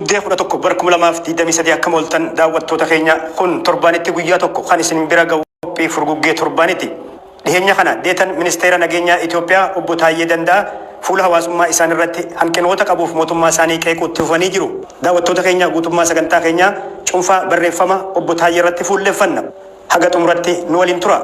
Deekudha tokko bara 2023 akka mooltan daawwattoota keenya kun torbaanitti guyyaa tokko kan isin bira ga'uufi furguggee torbaanitti. Dhiheenya kana deetan ministeera nageenyaa Itoophiyaa obbo Taayyee Danda'a fuula hawaasummaa isaan irratti hanqinoota qabuuf mootummaa isaanii qeequutti dhufanii jiru. Daawwattoota keenya guutummaa sagantaa keenyaa cuunfaa barreeffama obbo Taayyee irratti fuulleeffanna. Haga xumuratti nu waliin tura.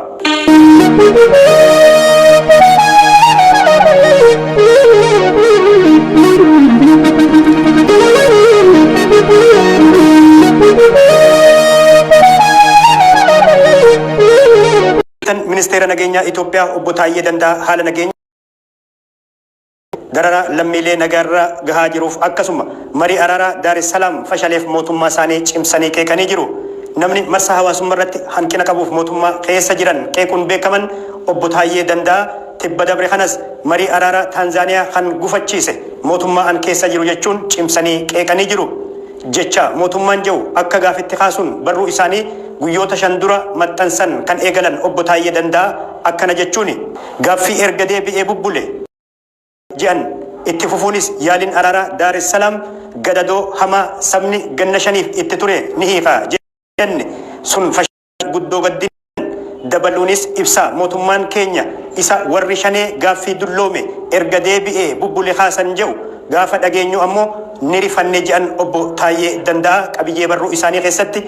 Ministeera nageenyaa Itoophiyaa obbo Taayyee Danda'a haala nageenya darara lammiilee nagaarraa gahaa jiruuf akkasuma marii araaraa Daar es Salaam fashaleef mootummaa isaanii cimsanii qeeqanii jiru. Namni marsaa hawaasummaa irratti hanqina qabuuf mootummaa keessa jiran qeequun beekaman obbo Taayyee Danda'a tibba dabre kanas marii araaraa Taanzaaniyaa kan gufachiise mootummaa an keessa jiru jechuun cimsanii qeeqanii jiru. Jecha mootummaan jiru akka gaafitti kaasuun barruu isaanii guyyoota 5 dura maxxansan kan eegalan obbo Taayyee Danda'a akkana jechuuni gaaffii erga deebi'ee bubbule jedhan itti fufuunis yaaliin araaraa Daar es Salaam gadadoo hamaa sabni ganna 5 itti ture ni hiika jenne sun fashal guddoo gaddin dabaluunis ibsa mootummaan keenya isa warri shanee gaaffii dulloome erga deebi'ee bubbule kaasan jedhu gaafa dhageenyu ammoo ni rifannee jedhan obbo Taayyee Danda'a qabiyyee barruu isaanii keessatti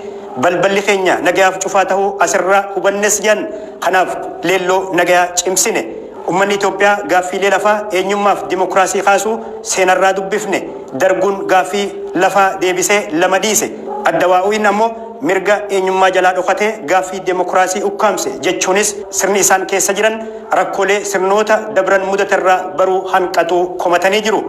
balballi keenya nagayaaf cufaa ta'uu asirraa hubannes jedhan kanaaf leelloo nagayaa cimsine ummanni Itoophiyaa gaaffiilee lafaa eenyummaaf dimokiraasii kaasuu seenarraa dubbifne darguun gaaffii lafaa deebisee lama dhiise addawaa'uun ammoo mirga eenyummaa jalaa dhokatee gaaffii dimokiraasii ukkaamse jechuunis sirni isaan keessa jiran rakkoolee sirnoota dabran mudaterraa baruu hanqatuu komatanii jiru.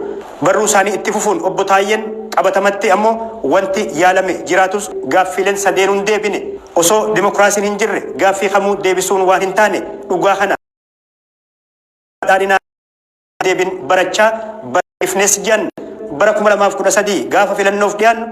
Barruu isaanii itti fufuun obbo Taayyeen qabatamatti ammoo wanti yaalame jiraatus gaaffiileen sadeenuun deebine osoo dimokiraasiin hin jirre gaaffii kamuu deebisuun waan hin taane dhugaa kana deebin barachaa barifnes jedhan bara 2013 gaafa filannoof dhiyaannu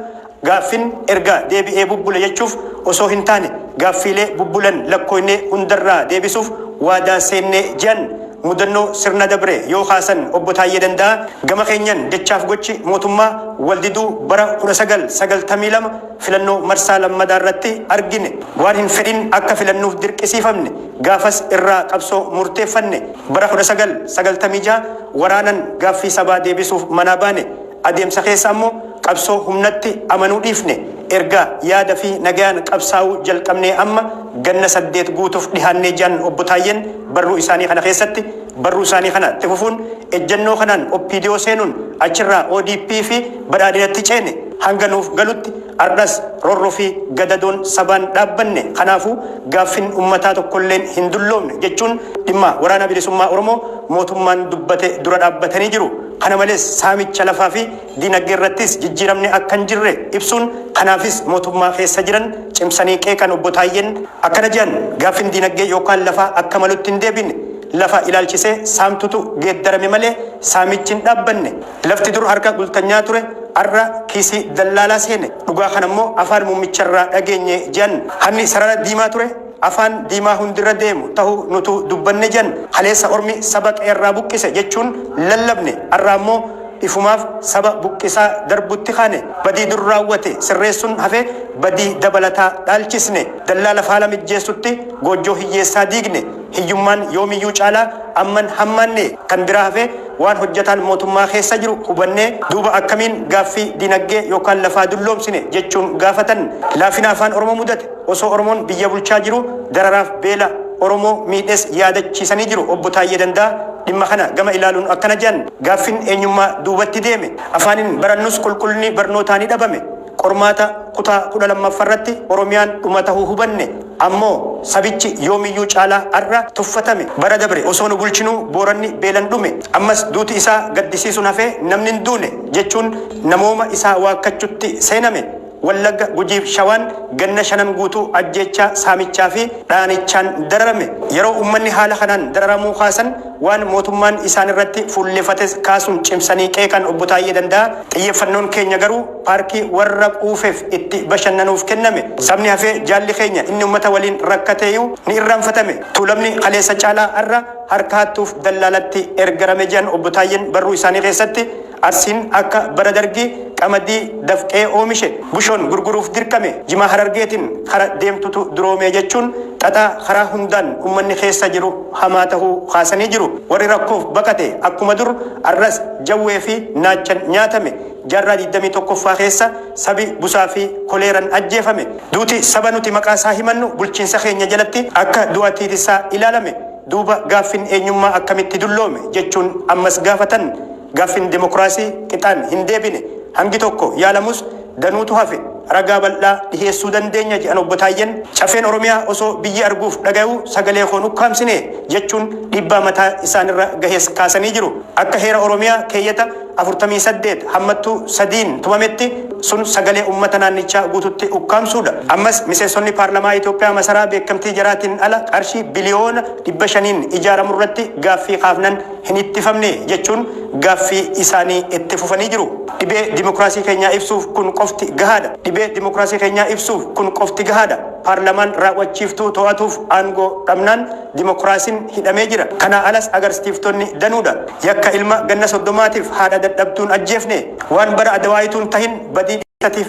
gaaffiin erga deebi'ee bubbule jechuuf osoo hin taane gaaffiilee bubbulan lakkoofnee hundarraa deebisuuf waadaa seennee jedhan mudannoo sirna dabre yoo kaasan obbo Taayyee Danda'a gama keenyan jechaaf gochi mootummaa waldiduu bara 1992 filannoo marsaa lammadaa irratti argine waan hin fedhin akka filannuuf dirqisiifamne gaafas irraa qabsoo murteeffanne bara 1996 waraanan gaaffii sabaa deebisuuf manaa baane adeemsa keessa ammoo qabsoo humnatti amanuu dhiifne erga yaada fi nagayaan qabsaa'uu jalqabnee amma ganna 8 guutuuf dhihaannee jedhan obbo Taayyeen barruu isaanii kana keessatti barruu isaanii kana itti fufuun ejjennoo kanaan OPDO seenuun achirraa ODP fi badhaadhinatti ceene hanga nuuf galutti ardas rorroo fi gadadoon sabaan dhaabbanne kanaafuu gaaffiin ummataa tokkolleen hin dulloomne jechuun dhimma waraana bilisummaa Oromoo mootummaan dubbate dura dhaabbatanii jiru. Kana malees saamicha lafaa fi dinagdee irrattis jijjiiramne akka hin jirre ibsuun kanaafis mootummaa keessa jiran cimsanii qeeqan obbo Taayyeen akkana jedhan gaaffiin dinagdee yookaan lafaa akka malutti hin deebine lafa ilaalchisee saamtutu geeddarame malee saamichi hin dhaabbanne lafti dur harka bultanyaa ture arra kiisii dallaalaa seene dhugaa kanammoo afaan muummicharraa dhageenye jedhan hanni sarara diimaa ture afaan diimaa hundirra deemu ta'uu nutu dubbanne jedhan haleessa ormi saba qeerraa buqqise jechuun lallabne arraa ammoo ifumaaf saba buqqisaa darbutti kaane badii dur raawwate sirreessuun hafe badii dabalataa dhaalchisne dallaala faala mijjeessutti goojjoo hiyyeessaa diigne hiyyummaan yoomiyyuu caalaa amman hammaanne kan biraa hafe waan hojjetaan mootummaa keessa jiru hubannee duuba akkamiin gaaffii dinagdee yookaan lafaa dulloomsine jechuun gaafatan laafina afaan Oromoo mudate osoo Oromoon biyya bulchaa jiru dararaaf beela Oromoo miidhes yaadachiisanii jiru obbo Taayyee Danda'a dhimma kana gama ilaaluun akkana jedhan gaaffiin eenyummaa duubatti deeme afaaniin barannus qulqullinni barnootaa ni dhabame qormaata kutaa 12 irratti Oromiyaan dhuma tahuu hubanne ammoo sabichi yoomiyyuu caalaa arra tuffatame bara dabre osoo nu bulchinuu booranni beelan dhume ammas duuti isaa gaddisiisuun hafee namni hin duune jechuun namooma isaa waakkachutti seename Wallagga Gujiif Shawaan ganna 5 guutuu ajjechaa saamichaa fi dhaanichaan dararame yeroo ummanni haala kanaan dararamuu kaasan waan mootummaan isaan irratti fuulleeffates kaasuun cimsanii qeeqan obbo Taayyee Danda'a xiyyeeffannoon keenya garuu paarkii warra quufeef itti bashannanuuf kenname sabni hafee jaalli keenya inni ummata waliin rakkateeyyuu ni irraanfatame tuulamni kaleessa caalaa arra harka hattuuf dallaalatti ergarame jedhan obbo Taayyeen barruu isaanii keessatti Arsiin akka bara dargii qamadii dafqee oomishe bushoon gurguruuf dirqame Jimaa Harargeetiin kara deemtutu duroomee jechuun xaxaa karaa hundaan ummanni keessa jiru hamaa tahuu kaasanii jiru. Warri rakkoof baqate akkuma dur arras jawwee fi naachan nyaatame jaarraa 21ffaa keessa sabi busaa fi koleeran ajjeefame. Duuti saba nuti maqaa isaa himannu bulchiinsa keenya jalatti akka du'atiitisaa ilaalame. Duuba gaaffin eenyummaa akkamitti dulloome jechuun ammas gaafatan. Gaaffin dimokiraasii qixaan hin deebine hangi tokko yaalamus danuutu hafe. Ragaa bal'aa dhiheessuu dandeenya jedhan obbo Taayyen cafeen Oromiyaa osoo biyyi arguuf dhaga'u sagalee koon ukkaamsine jechuun dhiibbaa mataa isaanirra gahees kaasanii jiru. Akka heera Oromiyaa keeyyata 48 hammattuu sadiin tumametti sun sagalee ummata naannichaa guututti ukkaamsuudha. Ammas miseensonni paarlamaa Itoophiyaa masaraa beekamtii jaraatiin ala qarshii biliyoona 500 ijaaramurratti gaaffii kaafnan hin ittifamne jechuun gaaffii isaanii itti fufanii jiru. Dhibee dimokiraasii keenyaa ibsuuf kun qofti gahaadha. Dhibee dimokiraasii keenyaa ibsuuf kun qofti gahaadha. Paarlamaan raawwachiiftuu to'atuuf aangoo dhabnaan dimokiraasiin hidhamee jira. Kana alas agarsiiftonni danuudha. Yakka ilma ganna 30tiif haadha dadhabduun ajjeefne waan bara adawaayituun tahin badii dhiitatiif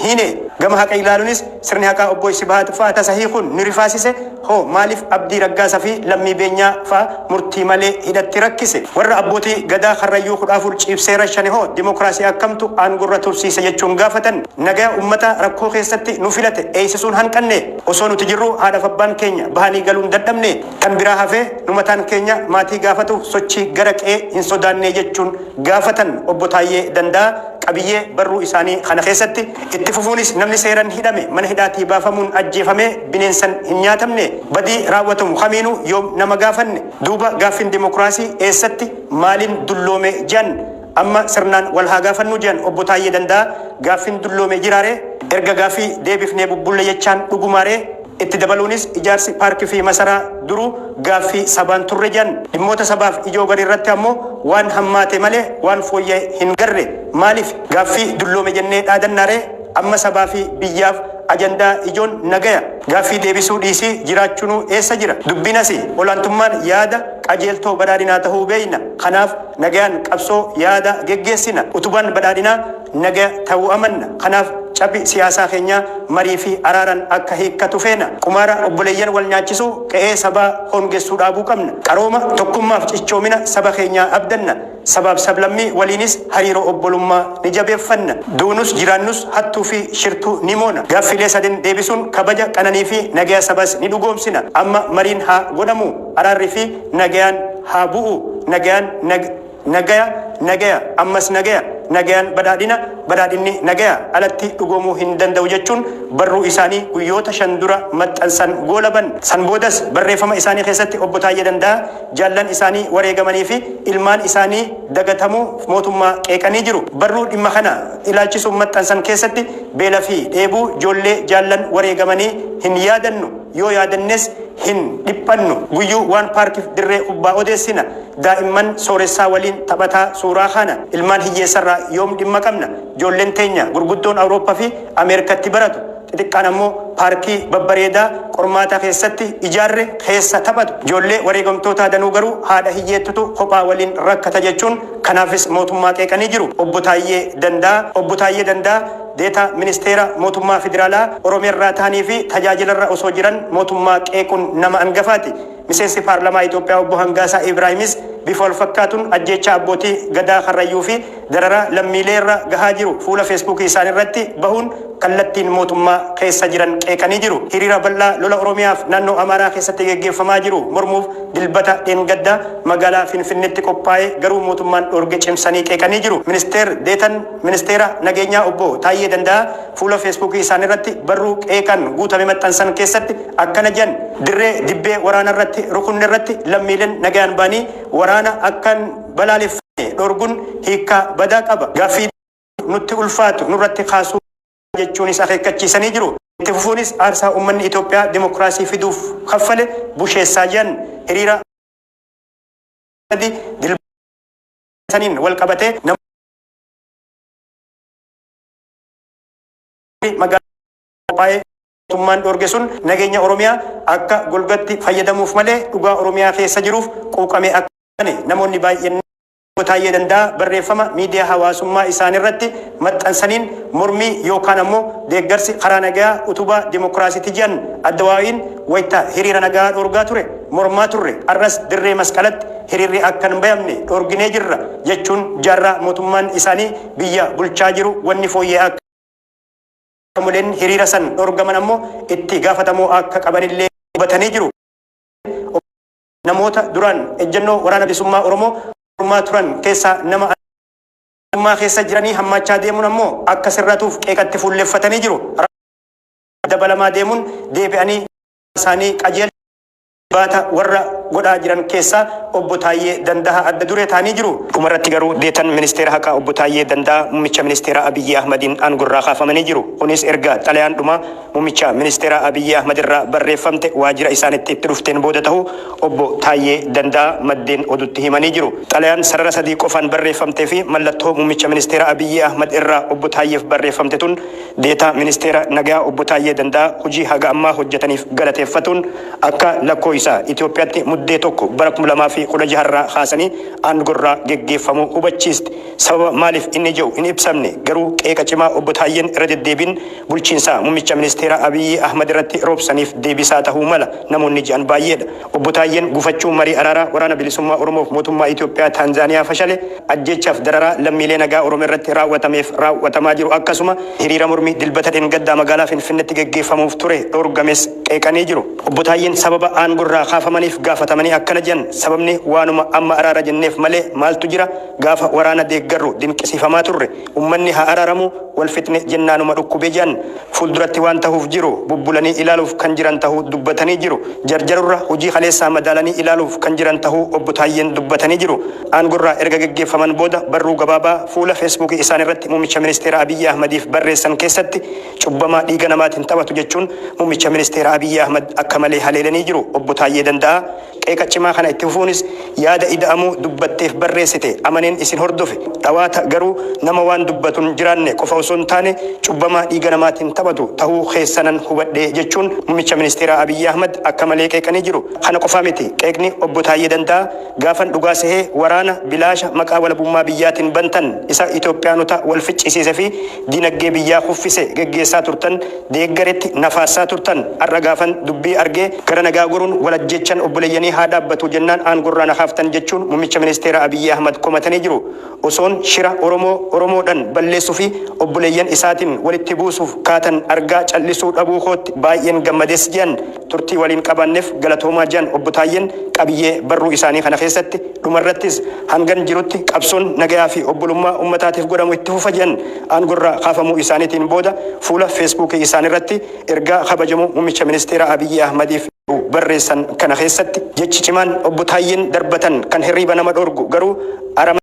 hine gama haqa ilaaluunis sirni haqaa obbo Sibahat fa'aa tasahii kun ni rifaasise hoo maaliif Abdii Raggaasaa fi Lammii Beenyaa fa'aa murtii malee hidhatti rakkise. Warra abbootii gadaa Karrayyuu 14 ciibsee rashane hoo dimokiraasii akkamtu aangorra tursiise jechuun gaafatan. Nagaa ummata rakkoo keessatti nu filate eeysisuun hanqanne osoo nuti jirru haadhaaf abbaan keenya bahanii galuun dadhabne kan biraa hafee nu mataan keenya maatii gaafatuuf sochii gara qe'ee hin sodaanne jechuun gaafatan obbo Taayyee Danda'a. Qabiyyee barruu isaanii kana keessatti itti fufuunis namni seeran hidhame mana hidhaatii baafamuun ajjeefamee bineensan hin nyaatamne badii raawwatamu kamiinuu yoom nama gaafanne. Duuba gaaffiin dimokiraasii eessatti maaliin dulloome jedhan amma sirnaan wal haa gaafannu jedhan obbo Taayyee Danda'a. Gaaffiin dulloome jiraaree erga gaaffii deebifnee bubbulle jechaan dhugumaaree itti dabaluunis ijaarsi paarkii fi masaraa duruu gaaffii sabaan turre jedhan. Dhimmoota sabaaf ijoo garii irratti ammoo waan hammaate malee waan fooyya'e hin garre. Maaliif gaaffii dulloome jennee dhaadannaaree amma sabaa fi biyyaaf ajandaa ijoon nagaya. Gaaffii deebisuu dhiisii jiraachuun eessa jira? Dubbinas olaantummaan yaada qajeeltoo badhaadhinaa tahuu beeyna. Kanaaf nagayaan qabsoo yaada geggeessina. Utubaan badhaadhinaa nagaya ta'uu amanna. Kanaaf cabbi siyaasaa keenya marii fi araaran akka hiikkatu feena. Qumaara obboleeyyan wal nyaachisuu qe'ee sabaa hongessuu dhaabuu qabna. Qarooma tokkummaaf cichoomina saba keenyaa abdanna. Sabaaf sablammii waliinis hariiroo obbolummaa ni jabeeffanna. Duunus jiraannus hattuu fi shirtuu ni moona. Gaaffilee sadin deebisuun kabaja qananii fi nagaya sabas ni dhugoomsina. Amma mariin haa godhamu. Araarri fi nagayaan haa bu'u. Nagaya ammas nagaya. Nagayaan badhaadhina badhaadhinni nagaya alatti dhugoomuu hin danda'u jechuun barruu isaanii guyyoota 5 dura maxxansan goolaban. San boodas barreeffama isaanii keessatti obbo Taayyee Danda'a jaallan isaanii wareegamanii fi ilmaan isaanii dagatamuu mootummaa qeeqanii jiru. Barruu dhimma kana ilaalchisuun maxxansan keessatti beela fi dheebuu ijoollee jaallan wareegamanii hin yaadannu. Yoo yaadannes hin dhiphannu. Guyyuu waan paarkiif dirree kubbaa odeessina. Daa'imman sooressaa waliin taphataa suuraa kana ilmaan hiyyeessarraa yoom dhimma qabna. Ijoolleen teenya gurguddoon Awurooppaa fi Ameerikatti baratu. Xixiqqaan ammoo paarkii babbareedaa qormaataa keessatti ijaarre keessa taphatu. Ijoollee wareegamtootaa danuu garuu haadha hiyyeettutu kophaa waliin rakkata jechuun kanaafis mootummaa qeeqanii jiru. Obbo Taayyee Danda'a deetaa ministeera mootummaa federaalaa Oromiyaarraa ta'anii fi tajaajilarra osoo jiran mootummaa qeequun nama hangafaati. Miseensi paarlamaa Itoophiyaa obbo Hangaasaa Ibraahimis bifa wal fakkaatuun ajjeechaa abbootii gadaa Karrayyuu fi dararaa lammiileerra gahaa jiru fuula feesbuukii isaaniirratti bahuun kallattiin mootummaa keessa jiran qeeqanii jiru. Hiriira bal'aa lola Oromiyaaf naannoo Amaaraa keessatti geggeeffamaa jiru mormuuf dilbata dheengaddaa magaalaa Finfinneetti qophaa'ee garuu mootummaan dhorge cimsanii qeeqanii jiru. Ministeera nageenyaa obbo Taayyee Danda'a fuula feesbuukii isaaniirratti barruu qeeqan guutame maxxansan keessatti akkana jedhan dirree dibbee waraana irratti rukunne irratti lammiileen nagayaan baanii waraana akkan balaaleffame dhorguun hiikkaa badaa qaba. Gaaffii nutti ulfaatu nurratti kaasuu jechuunis akeekkachiisanii jiru. Itti fufuunis aarsaa uummanni Itoophiyaa dimokiraasii fiduuf kaffale busheessaa jiran hiriira dilbaniin wal qabatee magaalaa qophaa'ee mootummaan dhorge sun nageenya Oromiyaa akka golgatti fayyadamuuf malee dhugaa Oromiyaa keessa jiruuf quuqamee akka namoonni baay'een Taayee Danda'a barreeffama miidiyaa hawaasummaa isaanii irratti maxxansaniin mormii yookaan ammoo deeggarsi karaa nagaa utubaa dimokiraasiitti jiran Addawaawiin wayita hiriira nagaa dhorgaa ture mormaa turre arras dirree masqalatti hiriirri akka hin bayamne dhorginee jirra jechuun jaarraa mootummaan isaanii biyya bulchaa jiru wanni fooyyee akka muleen hiriira san dhorgaman ammoo itti gaafatamoo akka qabanillee hubatanii jiru. Namoota duraan ejjennoo waraana bilisummaa Oromoo mormaa turan keessaa nama amma keessa jiranii hammachaa deemuun ammoo akka sirratuuf qeeqatti fuulleffatanii jiru. Dabalamaa deemuun deebi'anii isaanii qajeelcha baata warra godhaa jiran keessaa obbo Taayee Danda'a adda duree ta'anii jiru. Dhumarratti garuu deetan ministeera haqaa obbo Taayee Danda'a muummicha ministeera Abiyyi Ahmadiin aangorraa kaafamanii jiru. Kunis erga xalayaan dhumaa muummicha ministeera Abiyyi Ahmad irraa barreeffamte waajjira isaanitti itti dhufteen booda ta'uu obbo Taayee Danda'a maddeen oduutti himanii jiru. Xalayaan sarara sadii qofaan barreeffamtee fi mallattoo muummicha ministeera Abiyyi Ahmad irraa obbo Taayeef barreeffamte tun deetaa ministeera nagaa obbo Taayee Danda'a hojii haga ammaa hojjetaniif galateeffatuun akka lakkoo isaa Itoophiyaatti muddee tokko bara 2016 irraa kaasanii aangorraa geggeeffamuu hubachiiste. Sababa maaliif inni jiru hin ibsamne garuu qeeqa cimaa obbo Taayeen irra deddeebiin bulchiinsaa muummicha ministeera Abiyyi Ahmad irratti roobsaniif deebisaa ta'uu mala namoonni ji'an baay'eedha. Obbo Taayeen gufachuu marii araaraa waraana bilisummaa Oromoof mootummaa Itoophiyaa Taanzaaniyaa fashale ajjechaaf dararaa lammiilee nagaa Oromoo irratti raawwatameef raawwatamaa jiru akkasuma hiriira mormii dilbata dheengaddaa magaalaa Finfinneetti geggeeffamuuf ture dhorgames qeeqanii jiru. Obbo Taayeen sababa aangorraa kaafamaniif gaafatamanii akkana jedhan sababni waanuma amma araara jenneef malee maaltu jira gaafa waraana deeggarru dinqisiifamaa turre ummanni haa araaramu wal fitne jennaanuma dhukkubee jedhan fuulduratti waan ta'uuf jiru bubbulanii ilaaluuf kan jiran ta'uu dubbatanii jiru. Jarjarurra hojii kaleessaa madaalanii ilaaluuf kan jiran ta'uu obbo Taayeen dubbatanii jiru. Aangorraa erga geggeeffaman booda barruu gabaabaa fuula feesbuukii isaan irratti muummicha ministeera Abiyyi Ahmadiif barreessan keessatti cubbamaa dhiiga namaatiin taphatu jechuun muummicha ministeera Abiyyi Ahmad akka malee haleelanii jiru. Obbo Taayee Danda'a qeeqa cimaa kana itti fufuunis yaada ida'amuu dubbatteef barreessite amaneen isin hordofe dhawaata garuu nama waan dubbatuun jiraanne qofa osoo hin taane cubbamaa dhiiga namaatiin taphatu ta'uu keessanan hubadhee jechuun muummicha ministeera Abiyyi Ahmad akka malee qeeqanii jiru. Kana qofaa miti qeeqni obbo Taayee Danda'a gaafan dhugaa sehee waraana bilaasha maqaa walabummaa biyyaatiin bantan isa Itoophiyaanota wal ficcisiise fi dinagdee biyyaa kuffise geggeessaa turtan deeggaretti nafaasaa turtan har'a gaafan dubbii argee gara nagaa goruun walajjechan obboleeyyanii haa dhaabbatu jennaan aangorraa na kaaftan jechuun muummicha ministeera Abiyyi Ahmad komatanii jiru. Osoon shira Oromoodhaan balleessuu fi obboleeyyan isaatiin walitti buusuuf kaatan argaa callisuu dhabuu kootti baay'een gammadees jedhan turtii waliin qabanneef galatoomaa jedhan obbo Taayeen qabiyyee barruu isaanii kana keessatti dhumarrattis hangan jirutti qabsoon nagayaa fi obbolummaa ummataatiif godhamu itti fufa jedhan aangorraa kaafamuu isaaniitiin booda fuula feesbuukii isaaniirratti ergaa kabajamoo muummicha ministeera Abiyyi Ahmadiif barreessan kana keessatti jechi cimaan obbo Taayeen darbatan kan hirriiba nama dhorgu garuu arama